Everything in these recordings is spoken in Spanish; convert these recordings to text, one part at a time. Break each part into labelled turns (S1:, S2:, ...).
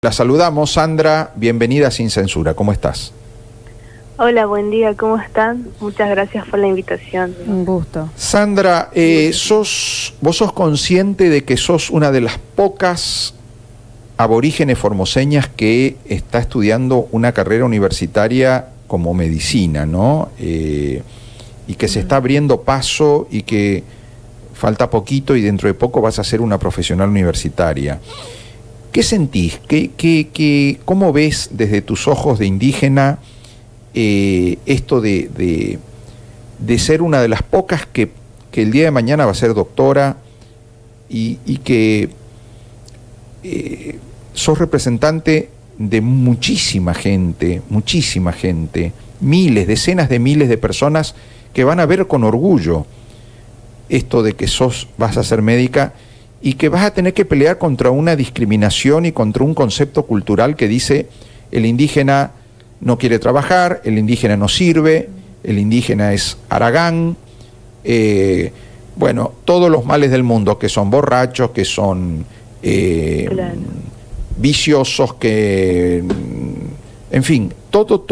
S1: La saludamos, Sandra, bienvenida a Sin Censura, ¿cómo estás?
S2: Hola, buen día, ¿cómo están? Muchas gracias por la invitación.
S3: Un gusto.
S1: Sandra, vos sos consciente de que sos una de las pocas aborígenes formoseñas que está estudiando una carrera universitaria como medicina, ¿no? Y que se está abriendo paso y que falta poquito y dentro de poco vas a ser una profesional universitaria. ¿Qué sentís? ¿Cómo ves desde tus ojos de indígena esto de ser una de las pocas que el día de mañana va a ser doctora y que sos representante de muchísima gente, miles, decenas de miles de personas que van a ver con orgullo esto de que vas a ser médica y que vas a tener que pelear contra una discriminación y contra un concepto cultural que dice el indígena no quiere trabajar, el indígena no sirve, el indígena es haragán, bueno, todos los males del mundo, que son borrachos, que son viciosos, que, en fin, todos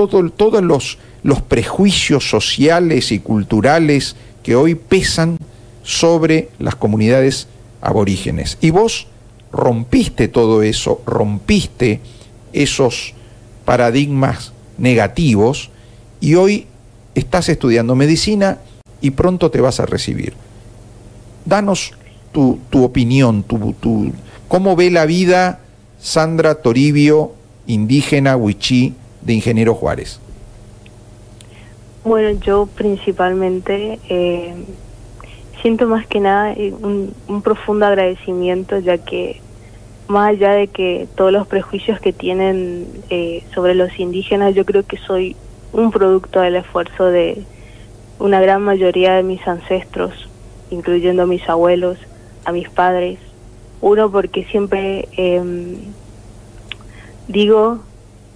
S1: los prejuicios sociales y culturales que hoy pesan sobre las comunidades aborígenes. Y vos rompiste todo eso, rompiste esos paradigmas negativos y hoy estás estudiando medicina y pronto te vas a recibir. Danos tu opinión, ¿cómo ve la vida Sandra Toribio, indígena huichí de Ingeniero Juárez?
S2: Bueno, yo principalmente siento más que nada un profundo agradecimiento, ya que más allá de que todos los prejuicios que tienen sobre los indígenas, yo creo que soy un producto del esfuerzo de una gran mayoría de mis ancestros, incluyendo a mis abuelos, a mis padres. Uno, porque siempre digo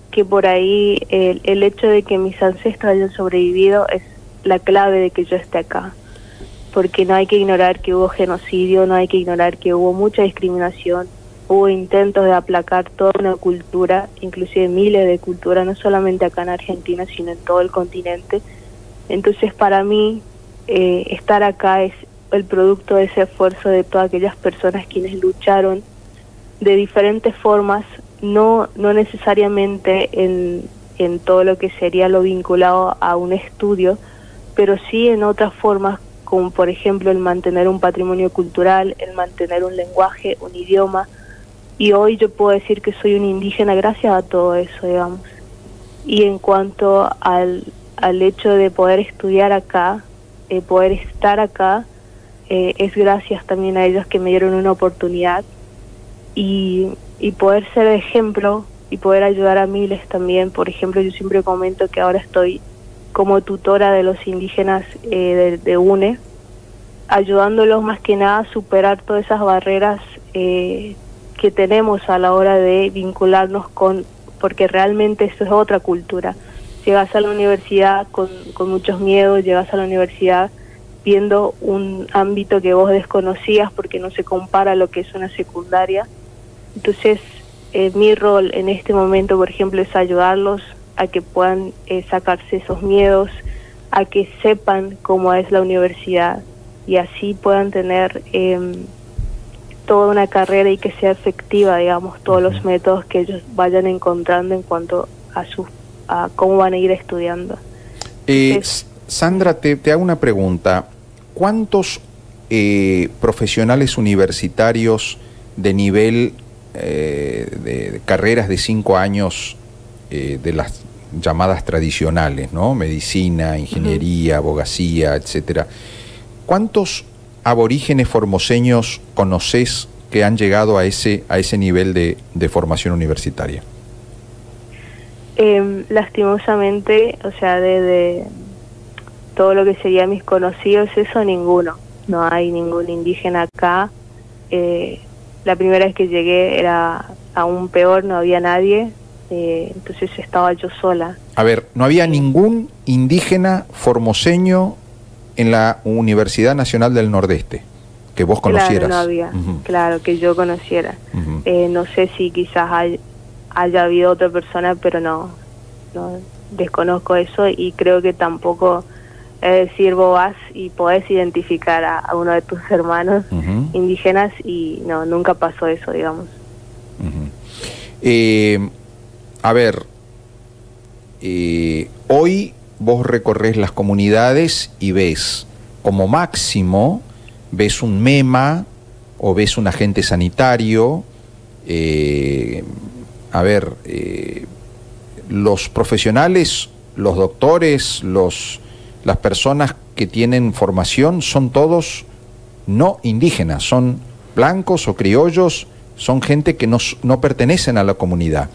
S2: que por ahí el hecho de que mis ancestros hayan sobrevivido es la clave de que yo esté acá. Porque no hay que ignorar que hubo genocidio, no hay que ignorar que hubo mucha discriminación, hubo intentos de aplacar toda una cultura, inclusive miles de culturas, no solamente acá en Argentina, sino en todo el continente. Entonces, para mí, estar acá es el producto de ese esfuerzo de todas aquellas personas quienes lucharon de diferentes formas, no necesariamente en todo lo que sería lo vinculado a un estudio, pero sí en otras formas, como por ejemplo el mantener un patrimonio cultural, el mantener un lenguaje, un idioma. Y hoy yo puedo decir que soy un indígena gracias a todo eso, digamos. Y en cuanto al hecho de poder estudiar acá, poder estar acá, es gracias también a ellos que me dieron una oportunidad y poder ser ejemplo y poder ayudar a miles también. Por ejemplo, yo siempre comento que ahora estoy como tutora de los indígenas de UNE, ayudándolos más que nada a superar todas esas barreras que tenemos a la hora de vincularnos porque realmente eso es otra cultura. Llegas a la universidad con muchos miedos, llegas a la universidad viendo un ámbito que vos desconocías porque no se compara a lo que es una secundaria. Entonces, mi rol en este momento, por ejemplo, es ayudarlos a que puedan sacarse esos miedos, a que sepan cómo es la universidad y así puedan tener toda una carrera y que sea efectiva, digamos, todos los métodos que ellos vayan encontrando en cuanto a cómo van a ir estudiando.
S1: Sandra, te hago una pregunta. ¿Cuántos profesionales universitarios de nivel de carreras de 5 años de las llamadas tradicionales, ¿no? Medicina, ingeniería, abogacía, etcétera. ¿Cuántos aborígenes formoseños conoces que han llegado a ese nivel de formación universitaria?
S2: Lastimosamente, o sea, de todo lo que sería mis conocidos, eso ninguno. No hay ningún indígena acá. La primera vez que llegué era aún peor, no había nadie. Entonces estaba yo sola.
S1: A ver, ¿no había ningún indígena formoseño en la Universidad Nacional del Nordeste que vos conocieras?
S2: Claro, no había, claro, que yo conociera. No sé si quizás haya habido otra persona, pero no desconozco eso, y creo que tampoco es decir, vos vas y podés identificar a uno de tus hermanos indígenas, y no, nunca pasó eso, digamos.
S1: A ver, hoy vos recorres las comunidades y ves, como máximo, ves un MEMA o ves un agente sanitario. Los profesionales, los doctores, las personas que tienen formación son todos no indígenas, son blancos o criollos, son gente que no pertenecen a la comunidad.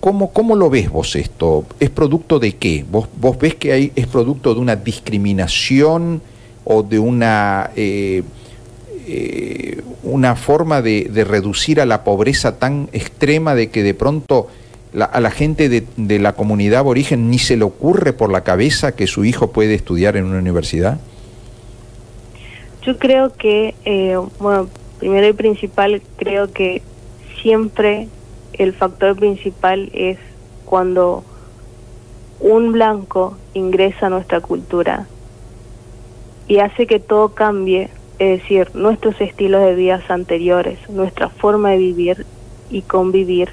S1: ¿Cómo lo ves vos esto? ¿Es producto de qué? ¿Vos ves que es producto de una discriminación o de una forma de reducir a la pobreza tan extrema de que de pronto a la gente de la comunidad aborigen ni se le ocurre por la cabeza que su hijo puede estudiar en una universidad?
S2: Yo creo que, primero y principal, creo que siempre el factor principal es cuando un blanco ingresa a nuestra cultura y hace que todo cambie, es decir, nuestros estilos de vida anteriores, nuestra forma de vivir y convivir,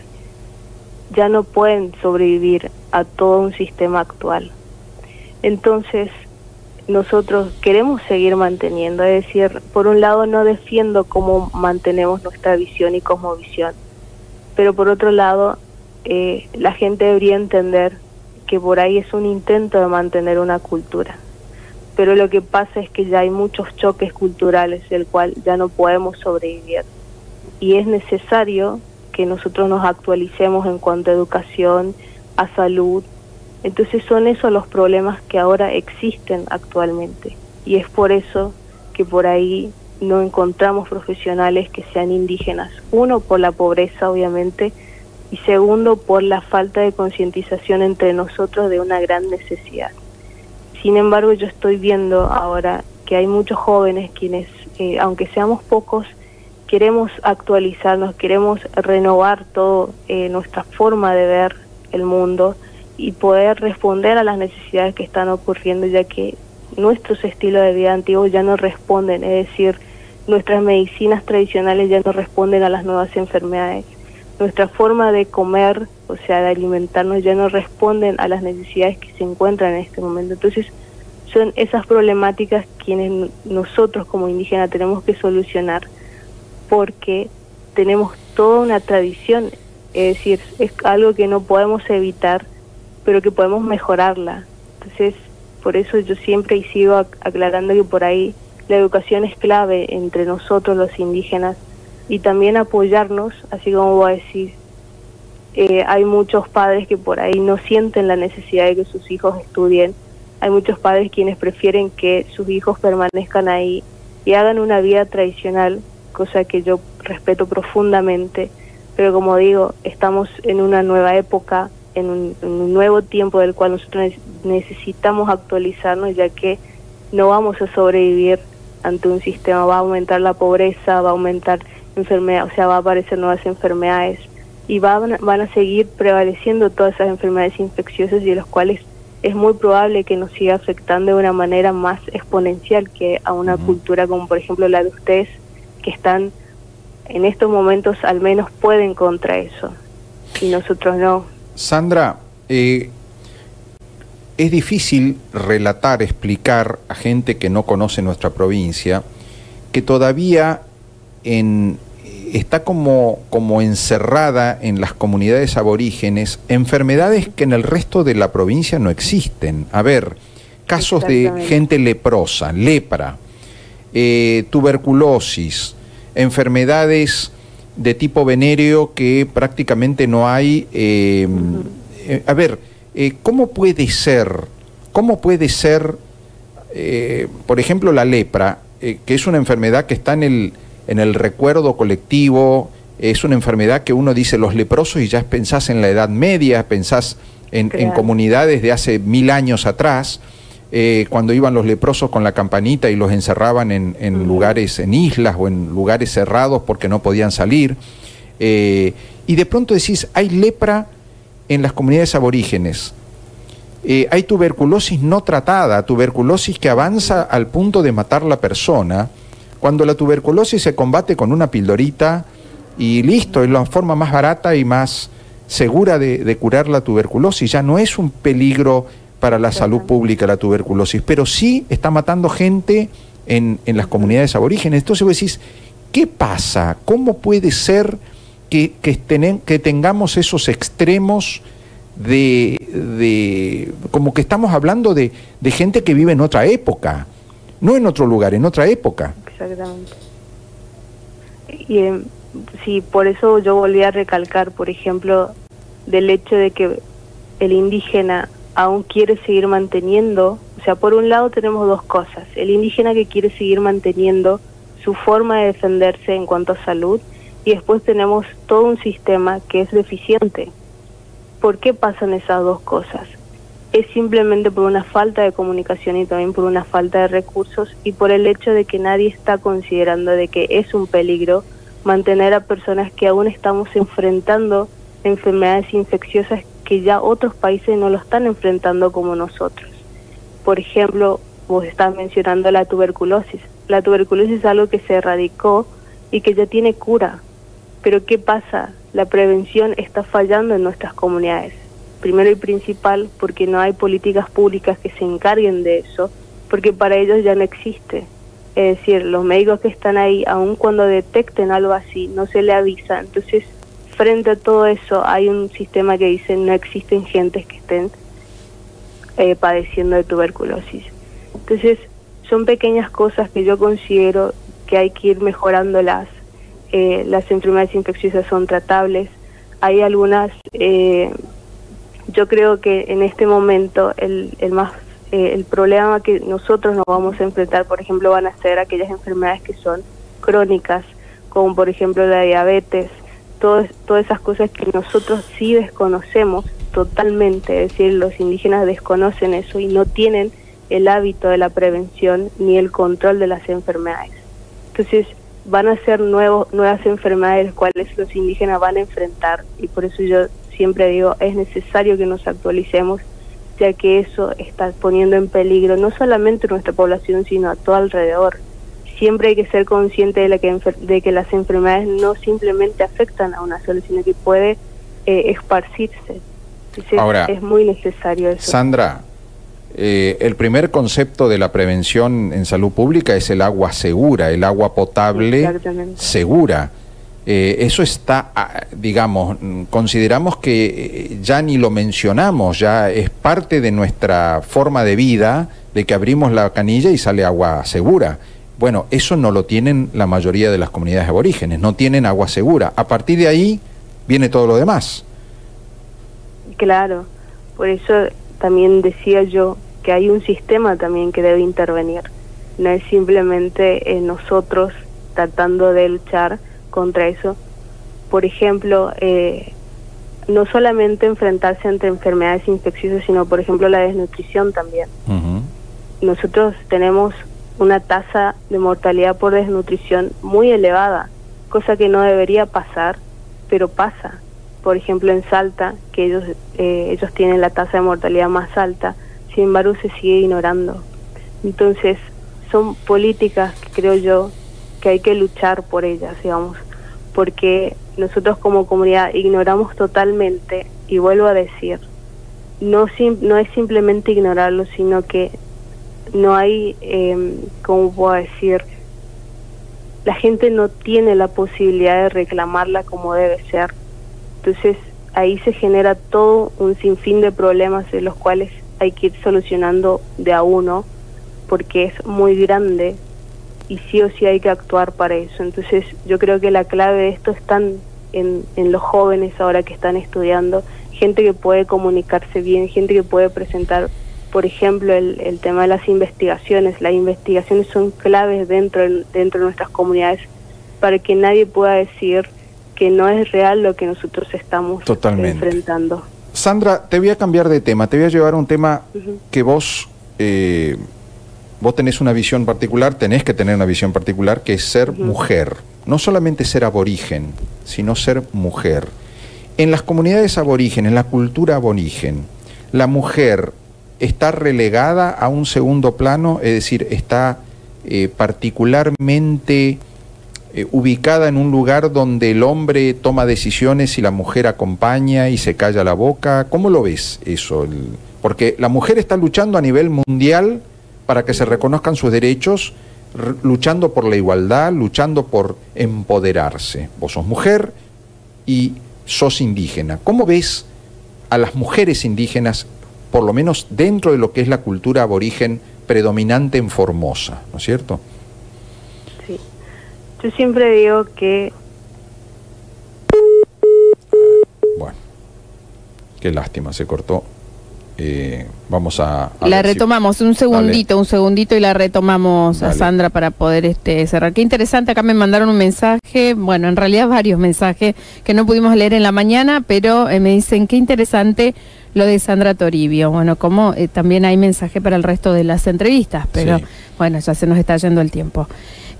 S2: ya no pueden sobrevivir a todo un sistema actual. Entonces, nosotros queremos seguir manteniendo, es decir, por un lado no defiendo cómo mantenemos nuestra visión y cosmovisión, pero por otro lado, la gente debería entender que por ahí es un intento de mantener una cultura. Pero lo que pasa es que ya hay muchos choques culturales del cual ya no podemos sobrevivir. Y es necesario que nosotros nos actualicemos en cuanto a educación, a salud. Entonces son esos los problemas que ahora existen actualmente. Y es por eso que por ahí no encontramos profesionales que sean indígenas. Uno, por la pobreza, obviamente, y segundo, por la falta de concientización entre nosotros de una gran necesidad. Sin embargo, yo estoy viendo ahora que hay muchos jóvenes quienes, aunque seamos pocos, queremos actualizarnos, queremos renovar todo nuestra forma de ver el mundo y poder responder a las necesidades que están ocurriendo, ya que nuestros estilos de vida antiguos ya no responden, es decir, nuestras medicinas tradicionales ya no responden a las nuevas enfermedades. Nuestra forma de comer, o sea, de alimentarnos, ya no responden a las necesidades que se encuentran en este momento. Entonces, son esas problemáticas quienes nosotros como indígenas tenemos que solucionar, porque tenemos toda una tradición, es decir, es algo que no podemos evitar, pero que podemos mejorarla. Entonces, por eso yo siempre y sigo aclarando que por ahí la educación es clave entre nosotros los indígenas, y también apoyarnos, así como voy a decir, hay muchos padres que por ahí no sienten la necesidad de que sus hijos estudien, hay muchos padres quienes prefieren que sus hijos permanezcan ahí y hagan una vida tradicional, cosa que yo respeto profundamente, pero como digo, estamos en una nueva época, en un nuevo tiempo del cual nosotros necesitamos actualizarnos, ya que no vamos a sobrevivir ante un sistema, va a aumentar la pobreza, va a aumentar enfermedades, o sea, va a aparecer nuevas enfermedades y van a seguir prevaleciendo todas esas enfermedades infecciosas, y de los cuales es muy probable que nos siga afectando de una manera más exponencial que a una cultura como por ejemplo la de ustedes, que están en estos momentos al menos pueden contra eso y nosotros no.
S1: Sandra, es difícil relatar, explicar a gente que no conoce nuestra provincia que todavía está como encerrada en las comunidades aborígenes enfermedades que en el resto de la provincia no existen. A ver, casos de gente leprosa, lepra, tuberculosis, enfermedades de tipo venéreo que prácticamente no hay. ¿Cómo puede ser, por ejemplo, la lepra, que es una enfermedad que está en el recuerdo colectivo, es una enfermedad que uno dice los leprosos y ya pensás en la Edad Media, pensás en comunidades de hace 1000 años atrás, cuando iban los leprosos con la campanita y los encerraban en lugares, en islas o en lugares cerrados porque no podían salir. Y y de pronto decís, hay lepra en las comunidades aborígenes, hay tuberculosis no tratada, tuberculosis que avanza al punto de matar a la persona, cuando la tuberculosis se combate con una pildorita y listo, es la forma más barata y más segura de curar la tuberculosis. Ya no es un peligro para la salud pública la tuberculosis, pero sí está matando gente en las comunidades aborígenes. Entonces vos decís, ¿qué pasa? ¿Cómo puede ser que tengamos esos extremos como que estamos hablando de gente que vive en otra época, no en otro lugar, en otra época?
S2: Exactamente. Y sí, por eso yo volví a recalcar, por ejemplo, del hecho de que el indígena aún quiere seguir manteniendo, o sea, por un lado tenemos dos cosas, el indígena que quiere seguir manteniendo su forma de defenderse en cuanto a salud, y después tenemos todo un sistema que es deficiente. ¿Por qué pasan esas dos cosas? Es simplemente por una falta de comunicación y también por una falta de recursos y por el hecho de que nadie está considerando de que es un peligro mantener a personas que aún estamos enfrentando enfermedades infecciosas que ya otros países no lo están enfrentando como nosotros. Por ejemplo, vos estás mencionando la tuberculosis. La tuberculosis es algo que se erradicó y que ya tiene cura. Pero ¿qué pasa? La prevención está fallando en nuestras comunidades. Primero y principal, porque no hay políticas públicas que se encarguen de eso, porque para ellos ya no existe. Es decir, los médicos que están ahí, aun cuando detecten algo así, no se le avisa. Entonces, frente a todo eso, hay un sistema que dice no existen gentes que estén padeciendo de tuberculosis. Entonces, son pequeñas cosas que yo considero que hay que ir mejorándolas. Las enfermedades infecciosas son tratables. Hay algunas, yo creo que en este momento el problema que nosotros nos vamos a enfrentar, por ejemplo, van a ser aquellas enfermedades que son crónicas, como por ejemplo la diabetes, todas esas cosas que nosotros sí desconocemos totalmente, es decir, los indígenas desconocen eso y no tienen el hábito de la prevención ni el control de las enfermedades. Entonces, van a ser nuevas enfermedades las cuales los indígenas van a enfrentar y por eso yo siempre digo, es necesario que nos actualicemos, ya que eso está poniendo en peligro no solamente nuestra población, sino a todo alrededor. Siempre hay que ser consciente de que las enfermedades no simplemente afectan a una sola, sino que puede esparcirse. Entonces, ahora, es muy necesario eso.
S1: Sandra, el primer concepto de la prevención en salud pública es el agua segura, el agua potable segura. Eso está, digamos, consideramos que ya ni lo mencionamos, ya es parte de nuestra forma de vida, de que abrimos la canilla y sale agua segura. Bueno, eso no lo tienen la mayoría de las comunidades aborígenes, no tienen agua segura. A partir de ahí viene todo lo demás.
S2: Claro, por eso también decía yo que hay un sistema también que debe intervenir. No es simplemente nosotros tratando de luchar contra eso. Por ejemplo, no solamente enfrentarse ante enfermedades infecciosas, sino por ejemplo la desnutrición también. Nosotros tenemos una tasa de mortalidad por desnutrición muy elevada, cosa que no debería pasar, pero pasa. Por ejemplo, en Salta, que ellos tienen la tasa de mortalidad más alta, sin embargo se sigue ignorando. Entonces, son políticas que creo yo que hay que luchar por ellas, digamos, porque nosotros como comunidad ignoramos totalmente, y vuelvo a decir, no es simplemente ignorarlo, sino que no hay, ¿cómo puedo decir? La gente no tiene la posibilidad de reclamarla como debe ser. Entonces ahí se genera todo un sinfín de problemas de los cuales hay que ir solucionando de a uno, porque es muy grande y sí o sí hay que actuar para eso. Entonces yo creo que la clave de esto está en los jóvenes ahora que están estudiando, gente que puede comunicarse bien, gente que puede presentar, por ejemplo, el tema de las investigaciones. Las investigaciones son claves dentro de nuestras comunidades para que nadie pueda decir que no es real lo que nosotros estamos enfrentando.
S1: Sandra, te voy a cambiar de tema, te voy a llevar a un tema que vos tenés una visión particular, tenés que tener una visión particular, que es ser mujer. No solamente ser aborigen, sino ser mujer. En las comunidades aborígenes, en la cultura aborigen, la mujer está relegada a un segundo plano, es decir, está particularmente ubicada en un lugar donde el hombre toma decisiones y la mujer acompaña y se calla la boca. ¿Cómo lo ves eso? Porque la mujer está luchando a nivel mundial para que se reconozcan sus derechos, luchando por la igualdad, luchando por empoderarse. Vos sos mujer y sos indígena. ¿Cómo ves a las mujeres indígenas, por lo menos dentro de lo que es la cultura aborigen predominante en Formosa, ¿no es cierto?
S2: Sí. Yo siempre digo que...
S1: Bueno, qué lástima, se cortó. Vamos a
S3: la retomamos, un segundito y la retomamos. Dale. A Sandra para poder cerrar. Qué interesante, acá me mandaron un mensaje, bueno, en realidad varios mensajes que no pudimos leer en la mañana, pero me dicen qué interesante lo de Sandra Toribio. Bueno, como también hay mensaje para el resto de las entrevistas, pero sí. Bueno, ya se nos está yendo el tiempo.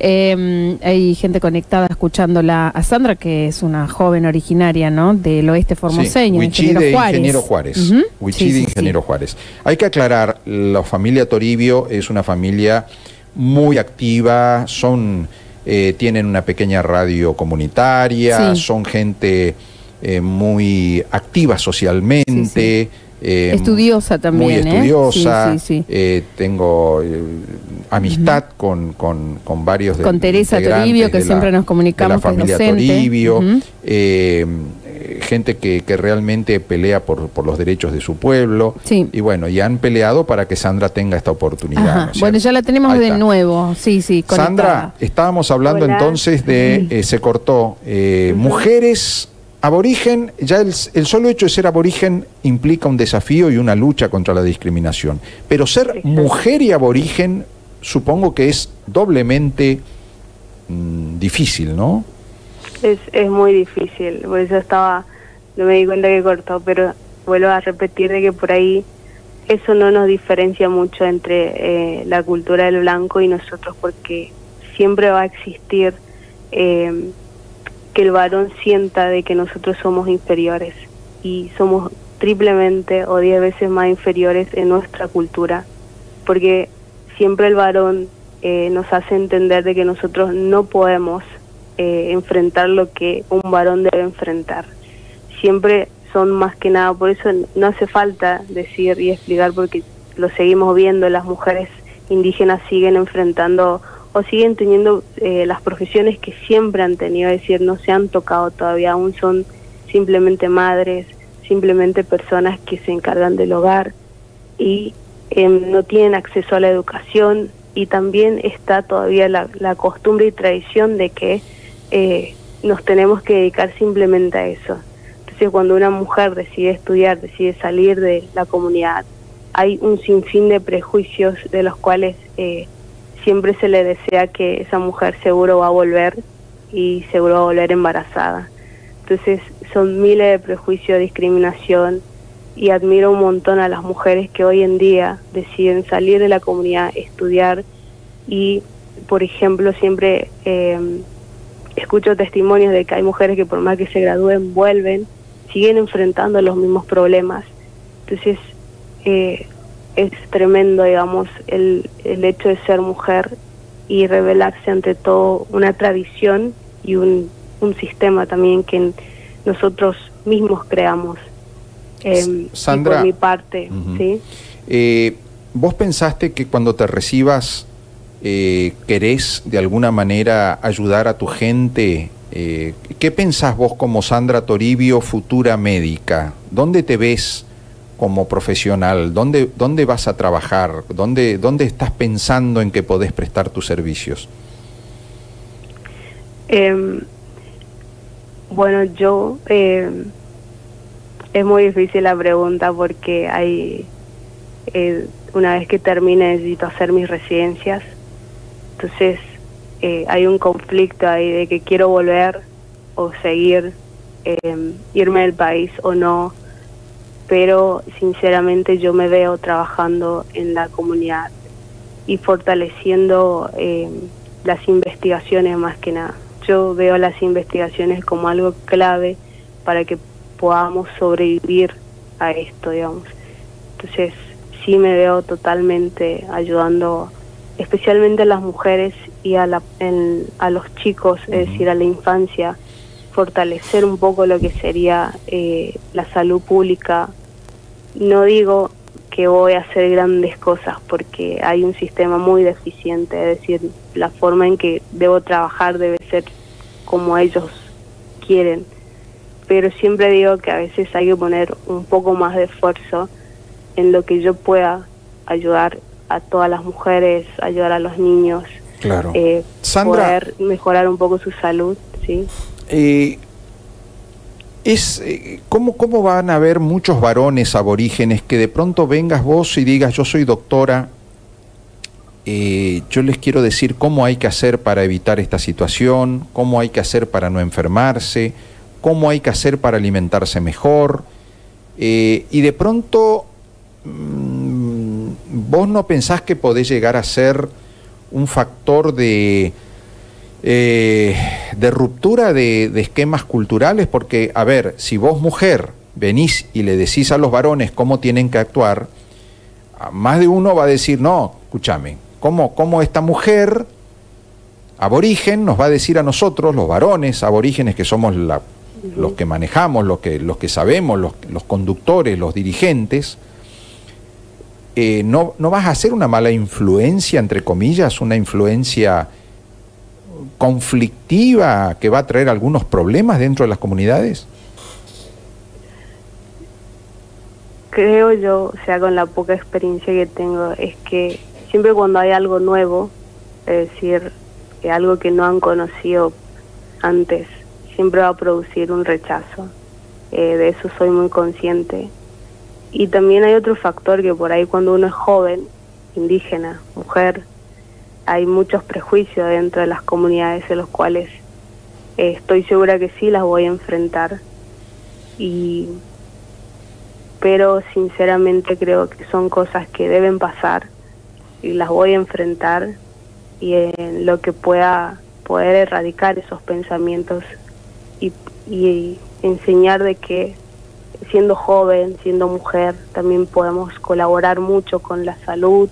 S3: Hay gente conectada escuchándola a Sandra, que es una joven originaria, ¿no?, del oeste formoseño,
S1: Ingeniero Juárez. Huichí de Ingeniero Juárez. Hay que aclarar, la familia Toribio es una familia muy activa, tienen una pequeña radio comunitaria, son gente muy activa socialmente.
S3: Estudiosa también,
S1: muy estudiosa. Tengo amistad con varios de
S3: con Teresa Toribio, que siempre nos comunicamos,
S1: de la familia Toribio, gente que realmente pelea por los derechos de su pueblo, y bueno, y han peleado para que Sandra tenga esta oportunidad, ¿no?
S3: Bueno, ya la tenemos de nuevo, conectada.
S1: Sandra, estábamos hablando entonces de, se cortó, mujeres aborigen. Ya el solo hecho de ser aborigen implica un desafío y una lucha contra la discriminación, pero ser mujer y aborigen supongo que es doblemente difícil, ¿no?
S2: Es muy difícil, por eso no me di cuenta que cortó, pero vuelvo a repetir de que por ahí eso no nos diferencia mucho entre la cultura del blanco y nosotros, porque siempre va a existir que el varón sienta de que nosotros somos inferiores, y somos triplemente o 10 veces más inferiores en nuestra cultura, porque siempre el varón nos hace entender de que nosotros no podemos enfrentar lo que un varón debe enfrentar. Siempre son más que nada, por eso no hace falta decir y explicar, porque lo seguimos viendo, las mujeres indígenas siguen enfrentando o siguen teniendo las profesiones que siempre han tenido, es decir, no se han tocado todavía, aún son simplemente madres, simplemente personas que se encargan del hogar y no tienen acceso a la educación, y también está todavía la costumbre y tradición de que nos tenemos que dedicar simplemente a eso. Entonces, cuando una mujer decide estudiar, decide salir de la comunidad, hay un sinfín de prejuicios de los cuales siempre se le desea que esa mujer seguro va a volver, y seguro va a volver embarazada. Entonces son miles de prejuicios, discriminación, y admiro un montón a las mujeres que hoy en día deciden salir de la comunidad, estudiar, y por ejemplo siempre escucho testimonios de que hay mujeres que por más que se gradúen vuelven, siguen enfrentando los mismos problemas. Entonces es tremendo, digamos, el hecho de ser mujer y rebelarse ante todo una tradición y un sistema también que nosotros mismos creamos.
S1: Sandra,
S2: y por mi parte, ¿sí?
S1: ¿Vos pensaste que cuando te recibas querés de alguna manera ayudar a tu gente? ¿Qué pensás vos como Sandra Toribio, futura médica? ¿Dónde te ves como profesional? ¿Dónde vas a trabajar? ¿Dónde estás pensando en que podés prestar tus servicios?
S2: Bueno, yo... es muy difícil la pregunta, porque hay una vez que termine necesito hacer mis residencias, entonces hay un conflicto ahí de que quiero volver o seguir, irme del país o no, pero sinceramente yo me veo trabajando en la comunidad y fortaleciendo las investigaciones más que nada. Yo veo las investigaciones como algo clave para que podamos sobrevivir a esto, digamos. Entonces sí me veo totalmente ayudando, especialmente a las mujeres y a los chicos, es decir, a la infancia, fortalecer un poco lo que sería la salud pública. No digo que voy a hacer grandes cosas porque hay un sistema muy deficiente, es decir, la forma en que debo trabajar debe ser como ellos quieren, pero siempre digo que a veces hay que poner un poco más de esfuerzo en lo que yo pueda ayudar a todas las mujeres, ayudar a los niños,
S1: claro. Sandra,
S2: poder mejorar un poco su salud, ¿sí?
S1: ¿Cómo van a haber muchos varones aborígenes que de pronto vengas vos y digas, yo soy doctora, yo les quiero decir cómo hay que hacer para evitar esta situación, cómo hay que hacer para no enfermarse, cómo hay que hacer para alimentarse mejor, y de pronto vos no pensás que podés llegar a ser un factor de ruptura de esquemas culturales? Porque, a ver, si vos mujer venís y le decís a los varones cómo tienen que actuar, más de uno va a decir, no, escúchame, ¿cómo esta mujer aborigen nos va a decir a nosotros, los varones aborígenes que somos los que manejamos, los que sabemos, los conductores, los dirigentes, ¿no vas a ser una mala influencia, entre comillas, una influencia conflictiva que va a traer algunos problemas dentro de las comunidades?
S2: Creo yo, o sea, con la poca experiencia que tengo, es que siempre cuando hay algo nuevo, es decir, que algo que no han conocido antes, siempre va a producir un rechazo. De eso soy muy consciente. Y también hay otro factor que por ahí cuando uno es joven, indígena, mujer, hay muchos prejuicios dentro de las comunidades en los cuales estoy segura que sí las voy a enfrentar, pero sinceramente creo que son cosas que deben pasar y las voy a enfrentar, y en lo que pueda poder erradicar esos pensamientos y enseñar de que siendo joven, siendo mujer, también podemos colaborar mucho con la salud,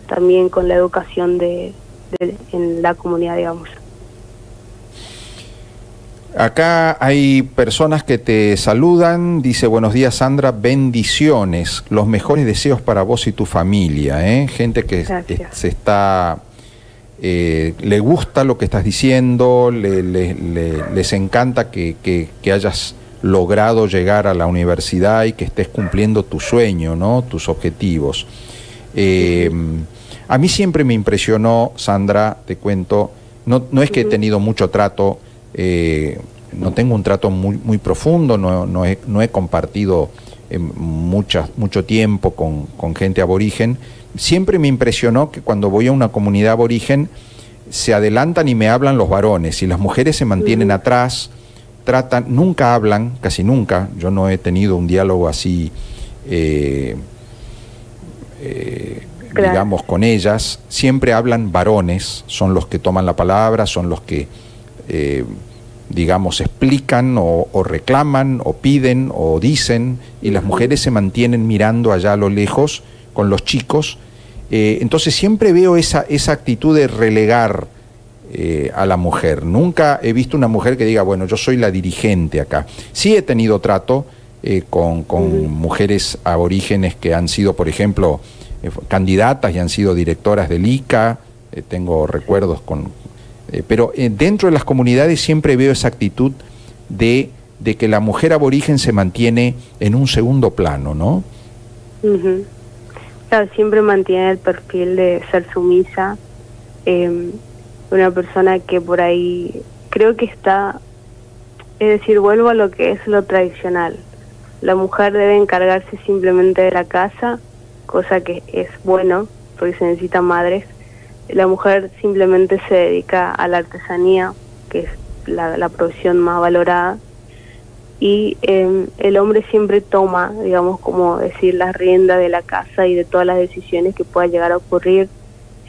S2: también con la educación en la comunidad, digamos.
S1: Acá hay personas que te saludan, dice, buenos días Sandra, bendiciones, los mejores deseos para vos y tu familia, gente que se está, le gusta lo que estás diciendo, les encanta que hayas logrado llegar a la universidad y que estés cumpliendo tu sueño, ¿no? Tus objetivos. A mí siempre me impresionó, Sandra, te cuento, no es que he tenido mucho trato, no tengo un trato muy profundo, no he compartido mucho tiempo con gente aborigen. Siempre me impresionó que cuando voy a una comunidad aborigen se adelantan y me hablan los varones y las mujeres se mantienen atrás, nunca hablan, casi nunca. Yo no he tenido un diálogo así, digamos, con ellas. Siempre hablan varones, son los que toman la palabra, son los que, digamos, explican o reclaman o piden o dicen, y las mujeres se mantienen mirando allá a lo lejos con los chicos. Entonces siempre veo esa actitud de relegar a la mujer. Nunca he visto una mujer que diga, bueno, yo soy la dirigente acá. Sí he tenido trato con mujeres aborígenes que han sido, por ejemplo, candidatas y han sido directoras del ICA, tengo recuerdos pero dentro de las comunidades siempre veo esa actitud de que la mujer aborigen se mantiene en un segundo plano, ¿no?
S2: Claro, siempre mantiene el perfil de ser sumisa, una persona que por ahí creo que está, es decir, vuelvo a lo que es lo tradicional. La mujer debe encargarse simplemente de la casa, cosa que es bueno, porque se necesitan madres. La mujer simplemente se dedica a la artesanía, que es la profesión más valorada, y el hombre siempre toma, digamos, como decir, la rienda de la casa y de todas las decisiones que pueda llegar a ocurrir.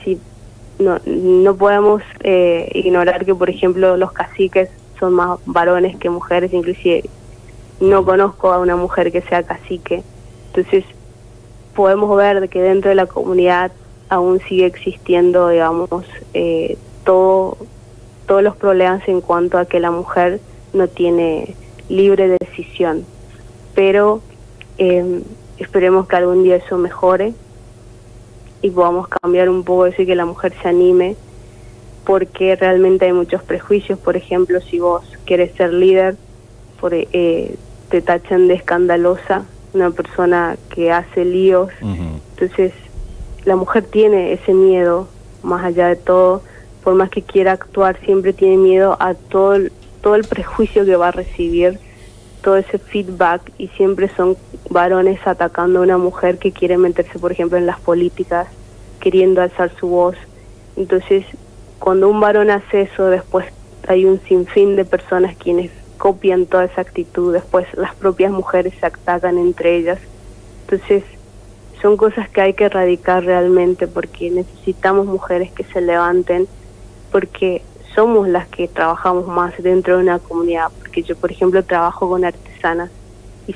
S2: Si no podemos ignorar que, por ejemplo, los caciques son más varones que mujeres, inclusive no conozco a una mujer que sea cacique. Entonces podemos ver de que dentro de la comunidad aún sigue existiendo, digamos, todos los problemas en cuanto a que la mujer no tiene libre decisión. Pero esperemos que algún día eso mejore y podamos cambiar un poco eso y que la mujer se anime, porque realmente hay muchos prejuicios. Por ejemplo, si vos querés ser líder, te tachan de escandalosa, una persona que hace líos. Entonces la mujer tiene ese miedo, más allá de todo, por más que quiera actuar, siempre tiene miedo a todo el prejuicio que va a recibir, todo ese feedback, y siempre son varones atacando a una mujer que quiere meterse, por ejemplo, en las políticas, queriendo alzar su voz. Entonces, cuando un varón hace eso, después hay un sinfín de personas quienes copian toda esa actitud, después las propias mujeres se atacan entre ellas. Entonces, son cosas que hay que erradicar realmente, porque necesitamos mujeres que se levanten, porque somos las que trabajamos más dentro de una comunidad. Porque yo, por ejemplo, trabajo con artesanas y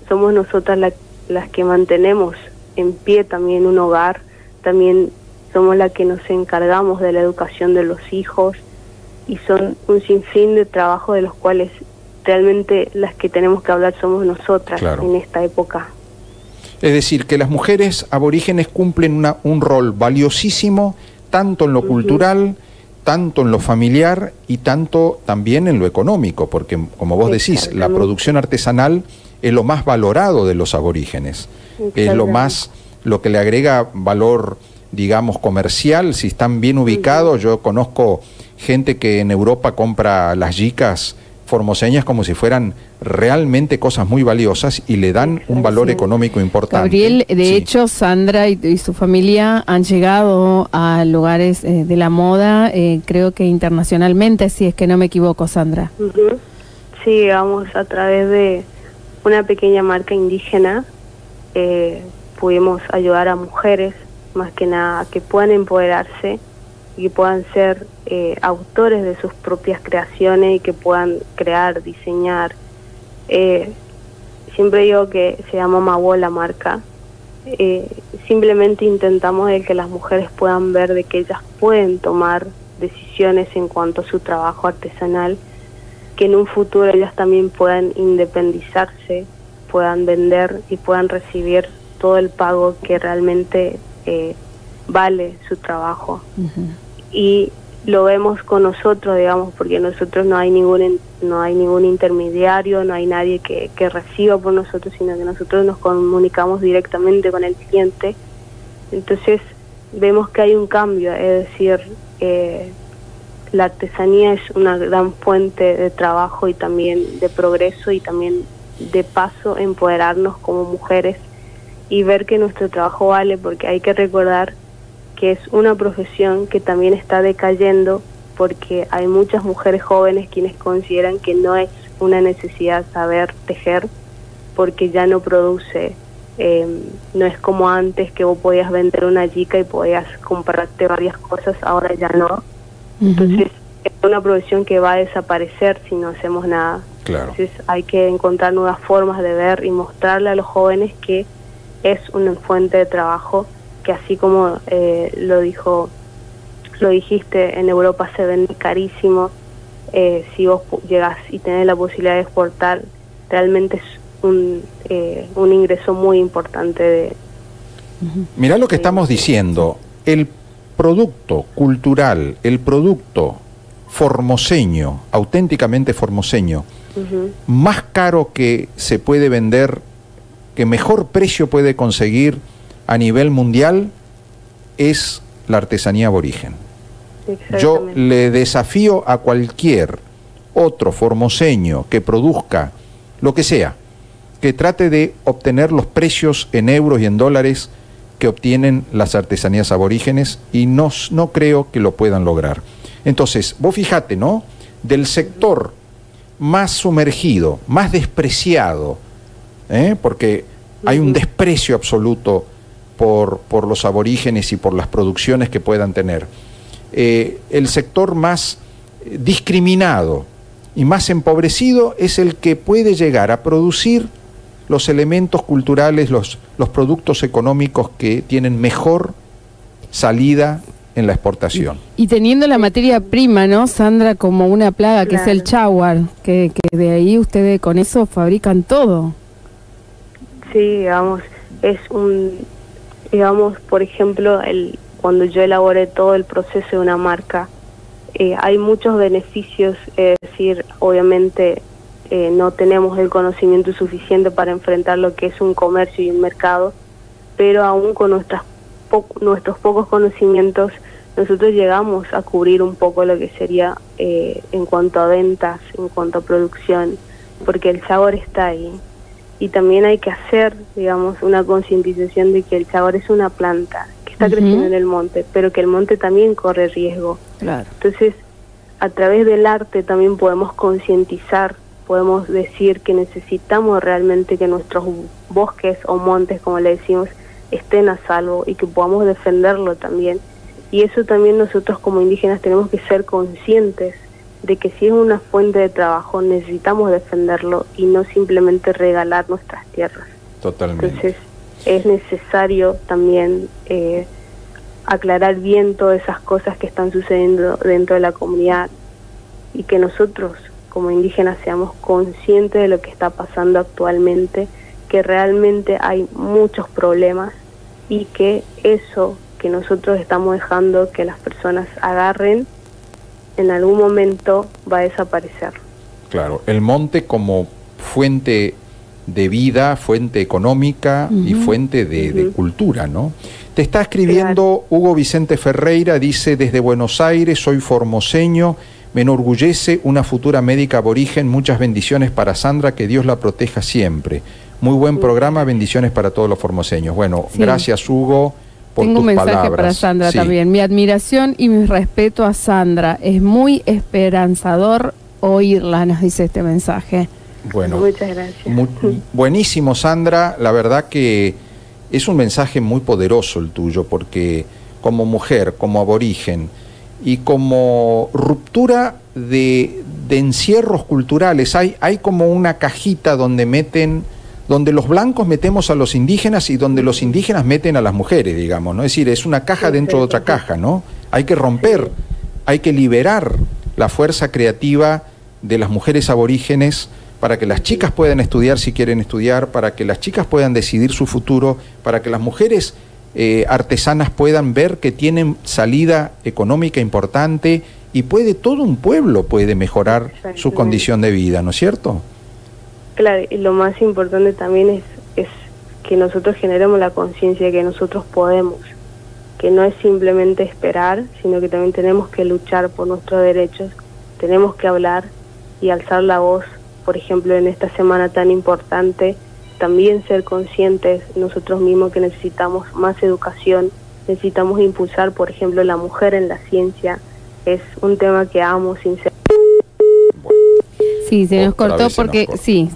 S2: somos nosotras las que mantenemos en pie también un hogar, también somos las que nos encargamos de la educación de los hijos, y son un sinfín de trabajo de los cuales realmente las que tenemos que hablar somos nosotras. Claro. En esta época.
S1: Es decir, que las mujeres aborígenes cumplen un rol valiosísimo, tanto en lo cultural, tanto en lo familiar y tanto también en lo económico, porque como vos decís, la producción artesanal es lo más valorado de los aborígenes, es lo que le agrega valor, digamos, comercial. Si están bien ubicados, yo conozco gente que en Europa compra las yicas formoseñas como si fueran realmente cosas muy valiosas y le dan un valor económico importante.
S3: Gabriel, de hecho, Sandra y su familia han llegado a lugares de la moda, creo que internacionalmente, si es que no me equivoco, Sandra.
S2: Sí, vamos, a través de una pequeña marca indígena, pudimos ayudar a mujeres, más que nada, a que puedan empoderarse y que puedan ser autores de sus propias creaciones y que puedan crear, diseñar. Siempre digo que se llama Mabo la marca. Simplemente intentamos de que las mujeres puedan ver de que ellas pueden tomar decisiones en cuanto a su trabajo artesanal, que en un futuro ellas también puedan independizarse, puedan vender y puedan recibir todo el pago que realmente vale su trabajo. Y lo vemos con nosotros, digamos, porque nosotros no hay ningún intermediario, no hay nadie que reciba por nosotros, sino que nosotros nos comunicamos directamente con el cliente. Entonces vemos que hay un cambio, es decir, la artesanía es una gran fuente de trabajo y también de progreso, y también de paso empoderarnos como mujeres y ver que nuestro trabajo vale, porque hay que recordar que es una profesión que también está decayendo, porque hay muchas mujeres jóvenes quienes consideran que no es una necesidad saber tejer, porque ya no produce, no es como antes que vos podías vender una yica y podías comprarte varias cosas, ahora ya no. Entonces es una profesión que va a desaparecer si no hacemos nada. Entonces hay que encontrar nuevas formas de ver y mostrarle a los jóvenes que es una fuente de trabajo, que así como lo dijiste, en Europa se vende carísimo. Si vos llegás y tenés la posibilidad de exportar, realmente es un ingreso muy importante.
S1: Mirá lo que estamos diciendo, el producto cultural, el producto formoseño, auténticamente formoseño, más caro que se puede vender, que mejor precio puede conseguir a nivel mundial, es la artesanía aborigen. Yo le desafío a cualquier otro formoseño que produzca lo que sea, que trate de obtener los precios en euros y en dólares que obtienen las artesanías aborígenes, y no creo que lo puedan lograr. Entonces, vos fíjate, ¿no? Del sector más sumergido, más despreciado, porque hay un desprecio absoluto por los aborígenes y por las producciones que puedan tener. El sector más discriminado y más empobrecido es el que puede llegar a producir los elementos culturales, los productos económicos que tienen mejor salida en la exportación.
S3: Y teniendo la materia prima, ¿no, Sandra, como una plaga, claro, que es el cháguar, que de ahí ustedes con eso fabrican todo?
S2: Sí, digamos, por ejemplo, cuando yo elaboré todo el proceso de una marca, hay muchos beneficios, es decir, obviamente no tenemos el conocimiento suficiente para enfrentar lo que es un comercio y un mercado, pero aún con nuestros pocos conocimientos, nosotros llegamos a cubrir un poco lo que sería en cuanto a ventas, en cuanto a producción, porque el sabor está ahí. Y también hay que hacer, digamos, una concientización de que el sabor es una planta que está creciendo en el monte, pero que el monte también corre riesgo.
S3: Claro.
S2: Entonces, a través del arte también podemos concientizar, podemos decir que necesitamos realmente que nuestros bosques o montes, como le decimos, estén a salvo y que podamos defenderlo también. Y eso también nosotros como indígenas tenemos que ser conscientes de que si es una fuente de trabajo necesitamos defenderlo y no simplemente regalar nuestras tierras.
S1: Totalmente.
S2: Entonces es necesario también aclarar bien todas esas cosas que están sucediendo dentro de la comunidad y que nosotros como indígenas seamos conscientes de lo que está pasando actualmente, que realmente hay muchos problemas y que eso que nosotros estamos dejando que las personas agarren en algún momento va a desaparecer.
S1: Claro, el monte como fuente de vida, fuente económica y fuente de cultura, ¿no? Te está escribiendo Hugo Vicente Ferreira, dice: desde Buenos Aires, soy formoseño, me enorgullece una futura médica aborigen, muchas bendiciones para Sandra, que Dios la proteja siempre. Muy buen programa, bendiciones para todos los formoseños. Bueno, gracias Hugo.
S3: Tengo un mensaje para Sandra también. Mi admiración y mi respeto a Sandra. Es muy esperanzador oírla, nos dice este mensaje.
S2: Bueno, muchas gracias.
S1: Buenísimo, Sandra. La verdad que es un mensaje muy poderoso el tuyo, porque como mujer, como aborigen y como ruptura de encierros culturales, hay como una cajita donde los blancos metemos a los indígenas y donde los indígenas meten a las mujeres, digamos, ¿no? Es decir, es una caja dentro de otra caja, ¿no? Hay que romper, hay que liberar la fuerza creativa de las mujeres aborígenes para que las chicas puedan estudiar si quieren estudiar, para que las chicas puedan decidir su futuro, para que las mujeres artesanas puedan ver que tienen salida económica importante y todo un pueblo puede mejorar su condición de vida, ¿no es cierto?
S2: Claro, y lo más importante también es que nosotros generemos la conciencia de que nosotros podemos, que no es simplemente esperar, sino que también tenemos que luchar por nuestros derechos, tenemos que hablar y alzar la voz, por ejemplo, en esta semana tan importante, también ser conscientes nosotros mismos que necesitamos más educación, necesitamos impulsar, por ejemplo, la mujer en la ciencia, es un tema que amo sinceramente.
S3: Sí, se nos cortó porque sí,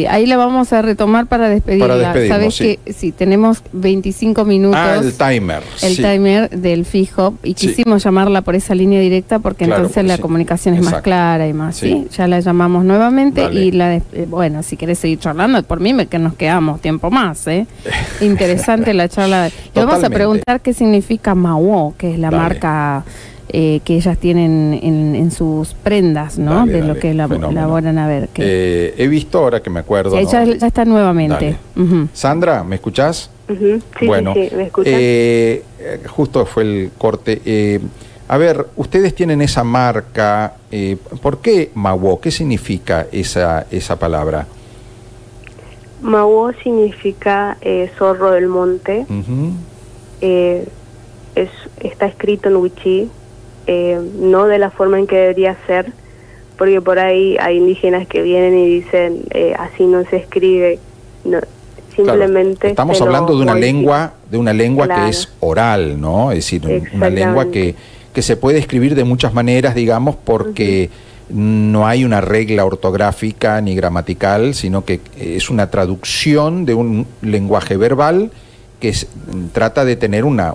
S3: ahí la vamos a retomar para despedirla. Sabes que sí, tenemos 25 minutos.
S1: El timer.
S3: El timer del fijo y quisimos llamarla por esa línea directa porque entonces la comunicación es más clara y más, ¿sí? Ya la llamamos nuevamente y bueno, si querés seguir charlando, por mí que nos quedamos tiempo más, ¿eh? Interesante la charla. Le vamos a preguntar qué significa Mawó, que es la marca que ellas tienen en sus prendas, ¿no? De lo que elaboran, a ver.
S1: He visto ahora que me acuerdo.
S3: Sí, ya está nuevamente.
S1: Sandra, ¿me escuchás?
S2: Sí,
S1: bueno,
S2: sí, ¿me escuchas?
S1: Justo fue el corte. A ver, ustedes tienen esa marca. ¿Por qué Mawó? ¿Qué significa esa palabra?
S2: Mawó significa zorro del monte. Está escrito en wichí. No de la forma en que debería ser, porque por ahí hay indígenas que vienen y dicen así no se escribe, no, simplemente
S1: claro, estamos hablando de una lengua que es oral, ¿no? Es decir, una lengua que se puede escribir de muchas maneras, digamos, porque no hay una regla ortográfica ni gramatical, sino que es una traducción de un lenguaje verbal que trata de tener una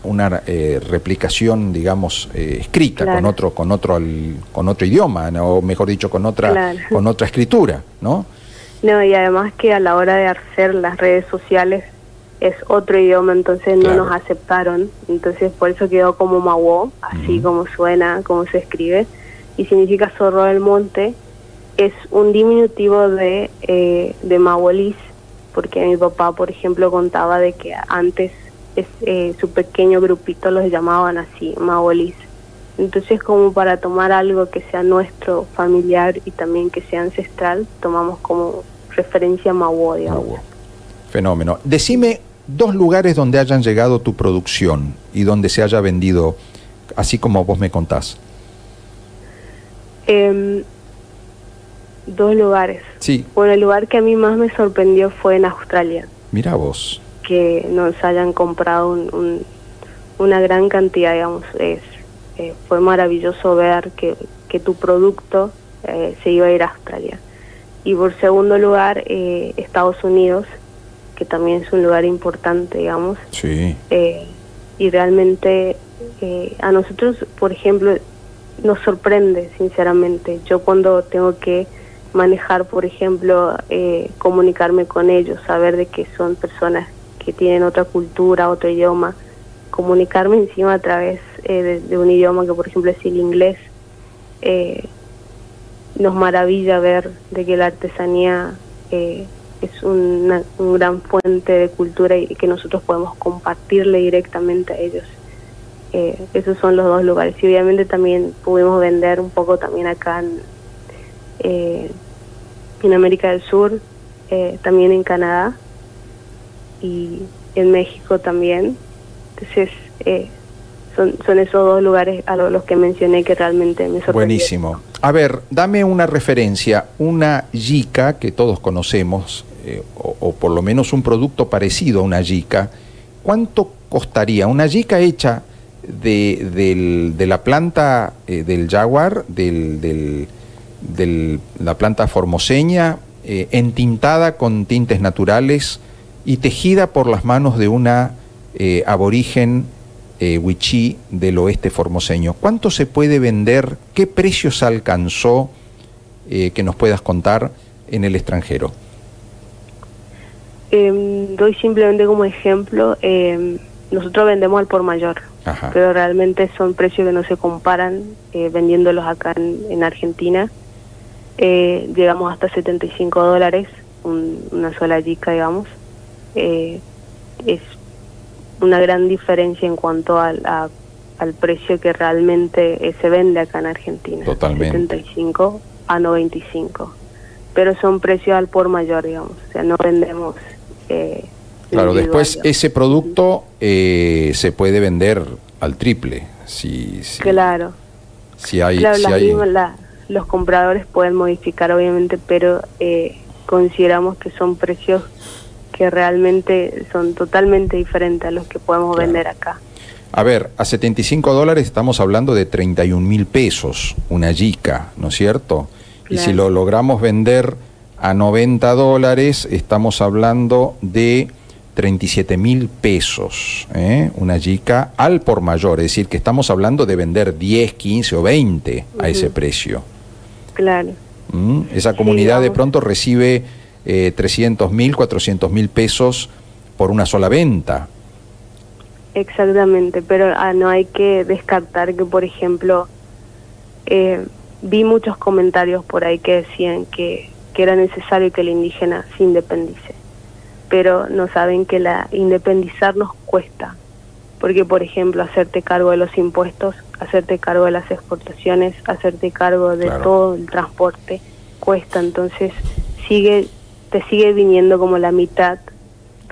S1: replicación, digamos, escrita,
S2: claro,
S1: con otro idioma, ¿no? O mejor dicho, con otra escritura, ¿no?
S2: No, y además que a la hora de hacer las redes sociales es otro idioma, entonces no nos aceptaron, entonces por eso quedó como Mawó, así como suena, como se escribe, y significa zorro del monte. Es un diminutivo de Mawolis, porque mi papá, por ejemplo, contaba de que antes su pequeño grupito los llamaban así, Mawolis. Entonces, como para tomar algo que sea nuestro, familiar y también que sea ancestral, tomamos como referencia a Mawó, digamos.
S1: Mawó. Fenómeno. Decime 2 lugares donde hayan llegado tu producción y donde se haya vendido, así como vos me contás.
S2: 2 lugares.
S1: Sí.
S2: Bueno, el lugar que a mí más me sorprendió fue en Australia.
S1: Mirá vos.
S2: Que nos hayan comprado una gran cantidad, digamos. Fue maravilloso ver que tu producto se iba a ir a Australia. Y por segundo lugar, Estados Unidos, que también es un lugar importante, digamos.
S1: Sí.
S2: Y realmente a nosotros, por ejemplo, nos sorprende, sinceramente. Yo cuando tengo que manejar, por ejemplo, comunicarme con ellos, saber de que son personas que tienen otra cultura, otro idioma, comunicarme encima a través de un idioma que, por ejemplo, es el inglés, nos maravilla ver de que la artesanía es una gran fuente de cultura y que nosotros podemos compartirle directamente a ellos. Esos son los 2 lugares. Y obviamente también pudimos vender un poco también acá en América del Sur, también en Canadá y en México también. Entonces son esos 2 lugares a los que mencioné que realmente me sorprendieron.
S1: Buenísimo. A ver, dame una referencia, una yica que todos conocemos, o por lo menos un producto parecido a una yica. ¿Cuánto costaría una yica hecha de la planta del jaguar, de la planta formoseña, entintada con tintes naturales y tejida por las manos de una aborigen wichí del oeste formoseño? ¿Cuánto se puede vender? ¿Qué precios alcanzó, que nos puedas contar, en el extranjero?
S2: Doy simplemente como ejemplo, nosotros vendemos al por mayor. Ajá. Pero realmente son precios que no se comparan vendiéndolos acá en Argentina. Llegamos hasta $75, una sola yica, digamos. Es una gran diferencia en cuanto al precio que realmente se vende acá en Argentina.
S1: Totalmente.
S2: 75 a 95. Pero son precios al por mayor, digamos. O sea, no vendemos...
S1: Claro, después ese producto se puede vender al triple.
S2: Claro. Los compradores pueden modificar, obviamente, pero consideramos que son precios que realmente son totalmente diferentes a los que podemos vender acá.
S1: A ver, a $75 estamos hablando de 31.000 pesos, una yica, ¿no es cierto? Claro. Y si lo logramos vender a $90, estamos hablando de 37.000 pesos, una yica al por mayor, es decir, que estamos hablando de vender 10, 15 o 20 a ese precio.
S2: Claro.
S1: Esa comunidad de pronto recibe 300.000, 400.000 pesos por una sola venta.
S2: Exactamente, pero no hay que descartar que, por ejemplo, vi muchos comentarios por ahí que decían que era necesario que el indígena se independice, pero no saben que independizarnos cuesta, porque, por ejemplo, hacerte cargo de los impuestos, hacerte cargo de las exportaciones, hacerte cargo de todo el transporte, cuesta. Entonces te sigue viniendo como la mitad,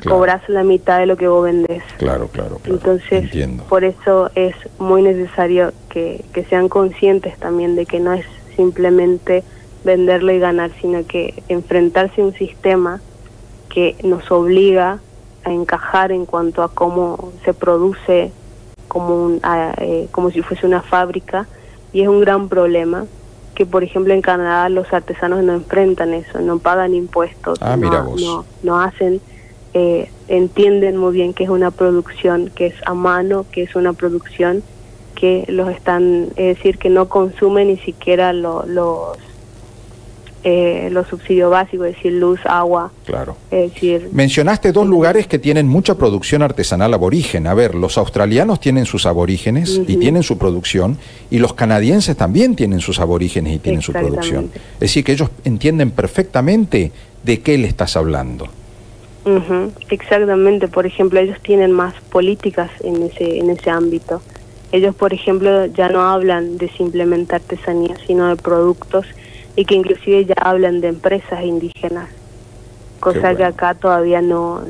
S2: cobras la mitad de lo que vos vendés.
S1: Claro.
S2: Entonces,
S1: entiendo.
S2: Por eso es muy necesario que sean conscientes también de que no es simplemente venderlo y ganar, sino que enfrentarse a un sistema que nos obliga a encajar en cuanto a cómo se produce como si fuese una fábrica, y es un gran problema que, por ejemplo, en Canadá los artesanos no enfrentan eso, no pagan impuestos, no hacen entienden muy bien que es una producción, que es a mano, que es una producción que los están, es decir, que no consumen ni siquiera los subsidios básicos, es decir, luz, agua.
S1: Claro.
S2: Es decir,
S1: mencionaste dos lugares que tienen mucha producción artesanal aborigen. A ver, los australianos tienen sus aborígenes y tienen su producción, y los canadienses también tienen sus aborígenes y tienen su producción. Es decir, que ellos entienden perfectamente de qué le estás hablando.
S2: Exactamente. Por ejemplo, ellos tienen más políticas en ese ámbito. Ellos, por ejemplo, ya no hablan de simplemente artesanía, sino de productos, y que inclusive ya hablan de empresas indígenas, cosa que acá todavía no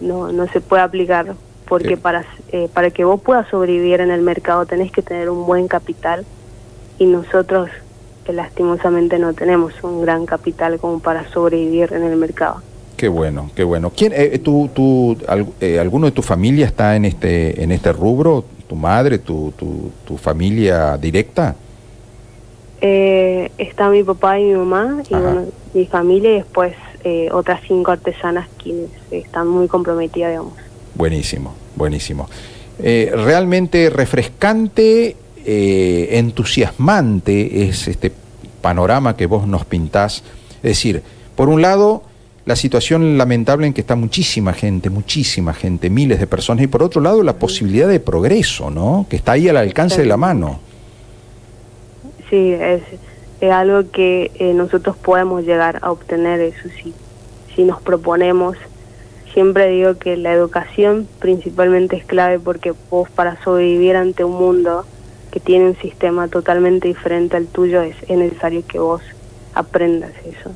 S2: se puede aplicar, porque para que vos puedas sobrevivir en el mercado tenés que tener un buen capital, y nosotros lastimosamente no tenemos un gran capital como para sobrevivir en el mercado.
S1: Qué bueno, qué bueno. ¿Quién, alguno de tu familia está en este rubro? ¿Tu madre, tu familia directa?
S2: Está mi papá y mi mamá, y bueno, mi familia, y después otras 5 artesanas quienes están muy comprometidas, digamos. Buenísimo,
S1: buenísimo. Realmente refrescante, entusiasmante es este panorama que vos nos pintás. Es decir, por un lado, la situación lamentable en que está muchísima gente, miles de personas, y por otro lado, la posibilidad de progreso, ¿no? Que está ahí al alcance de la mano.
S2: Sí, es algo que nosotros podemos llegar a obtener, eso sí, si nos proponemos. Siempre digo que la educación principalmente es clave, porque vos, para sobrevivir ante un mundo que tiene un sistema totalmente diferente al tuyo, es necesario que vos aprendas eso.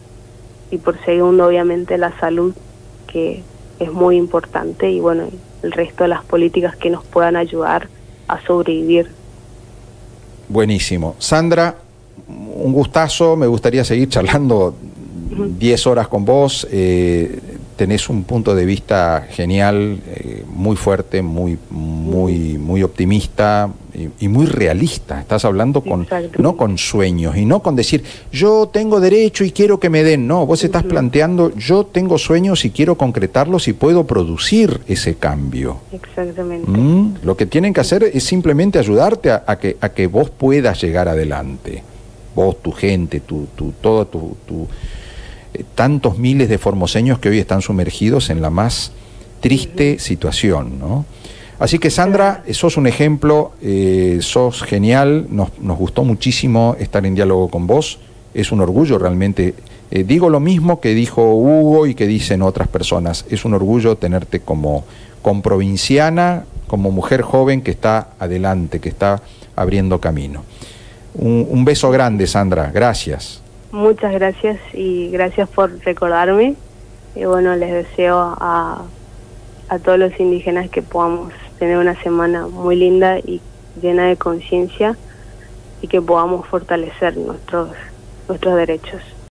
S2: Y por segundo, obviamente, la salud, que es muy importante, y bueno, el resto de las políticas que nos puedan ayudar a sobrevivir.
S1: Buenísimo. Sandra, un gustazo, me gustaría seguir charlando 10 horas con vos. Tenés un punto de vista genial, muy fuerte, muy optimista y muy realista. Estás hablando no con sueños, y no con decir yo tengo derecho y quiero que me den. No, vos estás planteando yo tengo sueños y quiero concretarlos y puedo producir ese cambio.
S2: Exactamente.
S1: Lo que tienen que hacer es simplemente ayudarte a que vos puedas llegar adelante. Vos, tu gente, tantos miles de formoseños que hoy están sumergidos en la más triste situación, ¿no? Así que, Sandra, sos un ejemplo, sos genial, nos gustó muchísimo estar en diálogo con vos, es un orgullo realmente. Digo lo mismo que dijo Hugo y que dicen otras personas, es un orgullo tenerte como provinciana, como mujer joven que está adelante, que está abriendo camino. Un beso grande, Sandra, gracias.
S2: Muchas gracias, y gracias por recordarme. Y bueno, les deseo a todos los indígenas que podamos tener una semana muy linda y llena de conciencia, y que podamos fortalecer nuestros derechos.